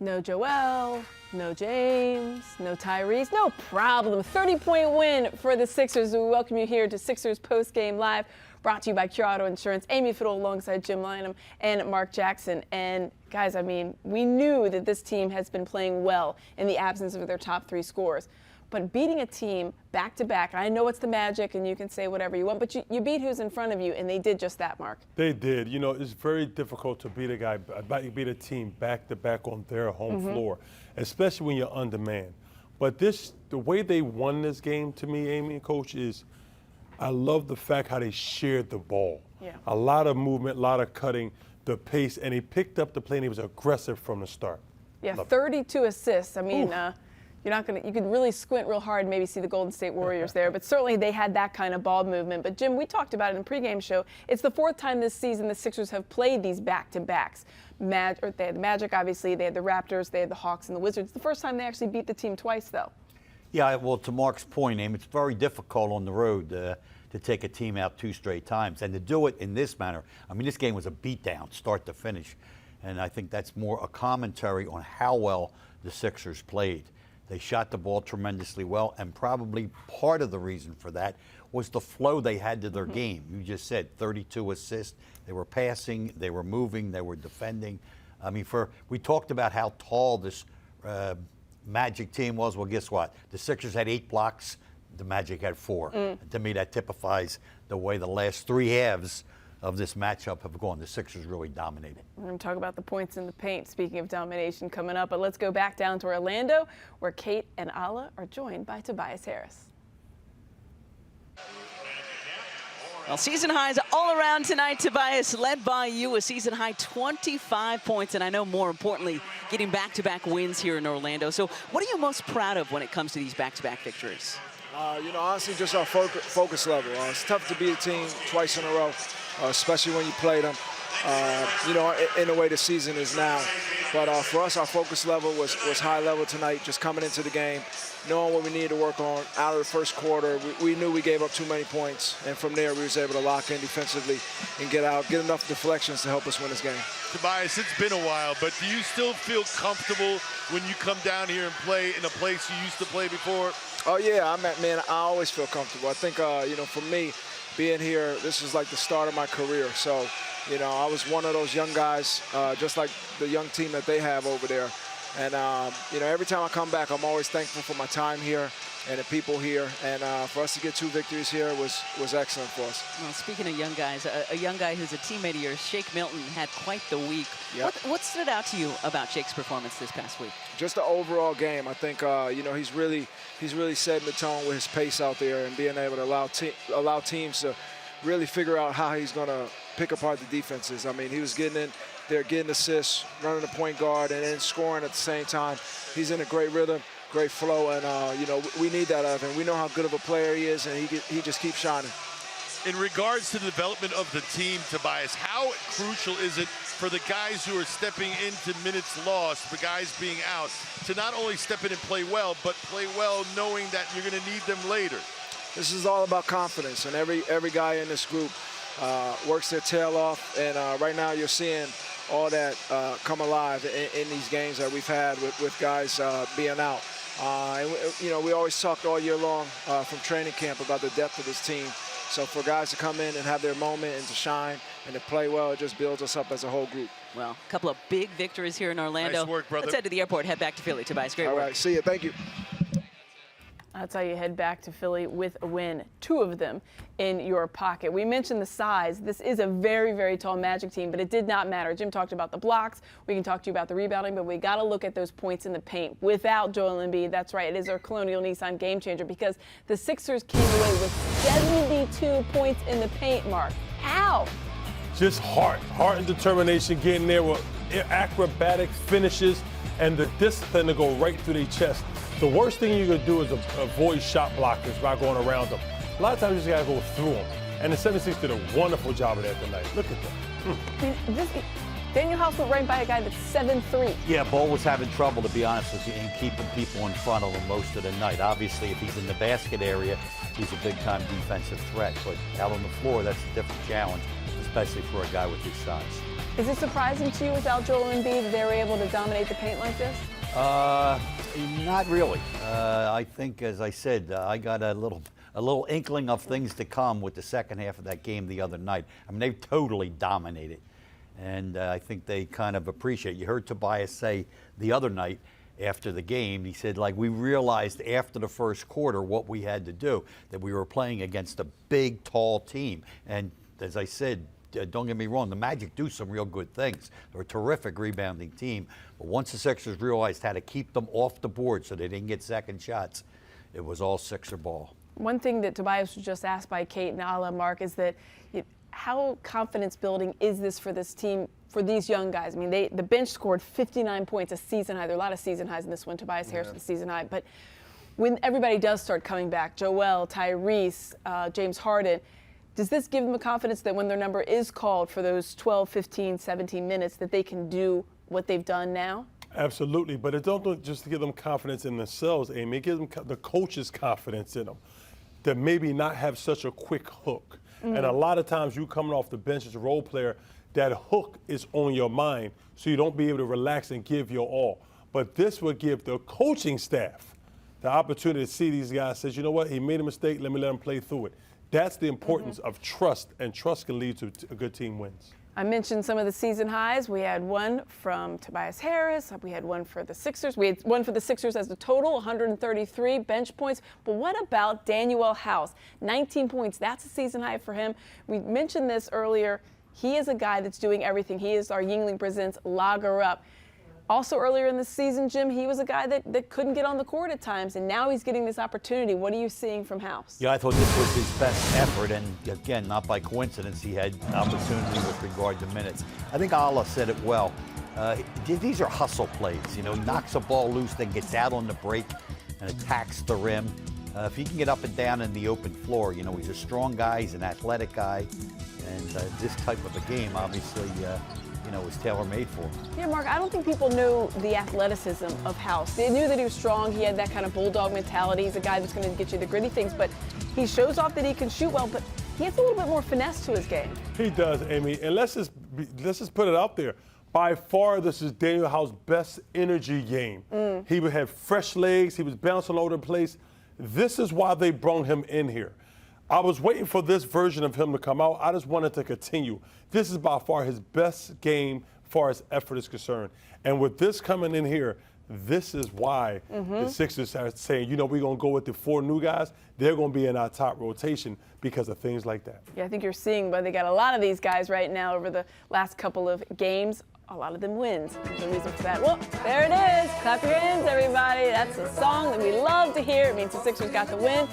No Joel, no James, no Tyrese, no problem. 30-point win for the Sixers. We welcome you here to Sixers Postgame Live, brought to you by Cure Auto Insurance. Amy Fadool alongside Jim Lynam and Marc Jackson. And guys, I mean, we knew that this team has been playing well in the absence of their top three scorers. But beating a team back-to-back, I know it's the Magic and you can say whatever you want, but you beat who's in front of you, and they did just that, Marc. They did. You know, it's very difficult to beat a team back-to-back on their home floor, especially when you're undermanned. But the way they won this game to me, Amy and Coach, is I love the fact how they shared the ball. Yeah. A lot of movement, a lot of cutting, the pace, and he picked up the play and he was aggressive from the start. Yeah, 32 assists. I mean, you could really squint real hard and maybe see the Golden State Warriors there, but certainly they had that kind of ball movement. But Jim, we talked about it in the pregame show. It's the fourth time this season the Sixers have played these back-to-backs. They had the Magic, obviously, they had the Raptors, they had the Hawks and the Wizards. It's the first time they actually beat the team twice, though. Yeah, well, to Marc's point, Amy, it's very difficult on the road to take a team out 2 straight times. And to do it in this manner, I mean, this game was a beatdown, start to finish. And I think that's more a commentary on how well the Sixers played. They shot the ball tremendously well, and probably part of the reason for that was the flow they had to their game. You just said 32 assists. They were passing, they were moving, they were defending. I mean, we talked about how tall this Magic team was. Well, guess what? The Sixers had 8 blocks. The Magic had 4. To me, that typifies the way the last 3 halves of this matchup have gone. The Sixers really dominated. We're going to talk about the points in the paint, speaking of domination, coming up. But let's go back down to Orlando, where Kate and Alaa are joined by Tobias Harris. Well, season highs all around tonight, Tobias, led by you, a season high 25 points, and I know more importantly, getting back-to-back wins here in Orlando. So what are you most proud of when it comes to these back-to-back victories? You know, honestly, just our focus level. It's tough to beat a team twice in a row, especially when you play them, you know, in the way the season is now. But for us, our focus level was high level tonight, just coming into the game, knowing what we needed to work on. Out of the first quarter, we knew we gave up too many points, and from there we was able to lock in defensively and get enough deflections to help us win this game. Tobias, it's been a while, but do you still feel comfortable when you come down here and play in a place you used to play before? Oh yeah, man, I always feel comfortable. I think, you know, for me, being here, this is like the start of my career. So, you know, I was one of those young guys, just like the young team that they have over there. And, you know, every time I come back, I'm always thankful for my time here and the people here. And for us to get 2 victories here was excellent for us. Well, speaking of young guys, a young guy who's a teammate of yours, Shake Milton, had quite the week. Yep. What stood out to you about Shake's performance this past week? Just the overall game. I think, you know, he's really setting the tone with his pace out there and being able to allow teams to really figure out how he's going to pick apart the defenses. I mean, he was getting in there, getting assists, running the point guard, and then scoring at the same time. He's in a great rhythm, great flow, and, you know, we need that out of him. We know how good of a player he is, and he just keeps shining. In regards to the development of the team, Tobias, how crucial is it for the guys who are stepping into minutes lost, the guys being out, to not only step in and play well, but play well knowing that you're going to need them later? This is all about confidence, and every guy in this group works their tail off, and right now you're seeing all that come alive in these games that we've had with guys being out. And you know, we always talked all year long from training camp about the depth of this team. So for guys to come in and have their moment and to shine and to play well, it just builds us up as a whole group. Well, a couple of big victories here in Orlando. Nice work, brother. Let's head to the airport, head back to Philly. Tobias, great work. All right, see you. Thank you. That's how you head back to Philly with a win, 2 of them in your pocket. We mentioned the size. This is a very, very tall Magic team, but it did not matter. Jim talked about the blocks. We can talk to you about the rebounding, but we got to look at those points in the paint. Without Joel Embiid, that's right, it is our Colonial Nissan game changer because the Sixers came away with 72 points in the paint, Marc. How? Just heart and determination, getting there with acrobatic finishes and the discipline to go right through their chest. The worst thing you could do is avoid shot blockers by going around them. A lot of times you just gotta go through them. And the 76ers did a wonderful job of that tonight. Look at that. I mean, Daniel House went right by a guy that's 7'3". Yeah, Ball was having trouble, to be honest with you, in keeping people in front of him most of the night. Obviously, if he's in the basket area, he's a big-time defensive threat. But out on the floor, that's a different challenge, especially for a guy with his size. Is it surprising to you without Joel Embiid that they were able to dominate the paint like this? Not really. I think, as I said, I got a little inkling of things to come with the second half of that game the other night. I mean, they totally dominated, and I think they kind of appreciate. You heard Tobias say the other night after the game, he said, like, we realized after the first quarter what we had to do, that we were playing against a big, tall team. And as I said, don't get me wrong, the Magic do some real good things. They're a terrific rebounding team. But once the Sixers realized how to keep them off the board so they didn't get second shots, it was all Sixer ball. One thing that Tobias was just asked by Kate and Alaa, Marc, is that how confidence building is this for this team, for these young guys? I mean, the bench scored 59 points, a season high. There are a lot of season highs in this one. Tobias Harris with a season high. But when everybody does start coming back, Joel, Tyrese, James Harden, does this give them a confidence that when their number is called for those 12, 15, 17 minutes, that they can do what they've done now? Absolutely, but it don't just give them confidence in themselves, Amy. It gives them the coach's confidence in them to maybe not have such a quick hook. And a lot of times you coming off the bench as a role player, that hook is on your mind, so you don't be able to relax and give your all. But this would give the coaching staff the opportunity to see these guys, says, you know what, he made a mistake, let me let him play through it. That's the importance of trust, and trust can lead to a good team wins. I mentioned some of the season highs. We had one from Tobias Harris. We had one for the Sixers. We had one for the Sixers as a total, 133 bench points. But what about Danuel House? 19 points. That's a season high for him. We mentioned this earlier. He is a guy that's doing everything. He is our Yingling Presents Lager Up. Also earlier in the season, Jim, he was a guy that couldn't get on the court at times, and now he's getting this opportunity. What are you seeing from House? Yeah, I thought this was his best effort, and again, not by coincidence, he had opportunity with regard to minutes. I think Alaa said it well. These are hustle plays. You know, knocks a ball loose, then gets out on the break and attacks the rim. If he can get up and down in the open floor, you know, he's a strong guy, he's an athletic guy, and this type of a game, obviously, you know, was tailor-made for him. Yeah, Marc, I don't think people know the athleticism of House. They knew that he was strong. He had that kind of bulldog mentality. He's a guy that's going to get you the gritty things, but he shows off that he can shoot well, but he has a little bit more finesse to his game. He does, Amy, and let's just put it out there. By far, this is Danuel House's best energy game. He would have fresh legs. He was bouncing all over the place. This is why they brought him in here. I was waiting for this version of him to come out. I just wanted to continue. This is by far his best game as far as effort is concerned. And with this coming in here, this is why the Sixers are saying, you know, we're going to go with the 4 new guys. They're going to be in our top rotation because of things like that. Yeah, I think you're seeing, but they got a lot of these guys right now over the last couple of games. A lot of them wins. There's a reason for that. Well, there it is. Clap your hands, everybody. That's a song that we love to hear. It means the Sixers got the win.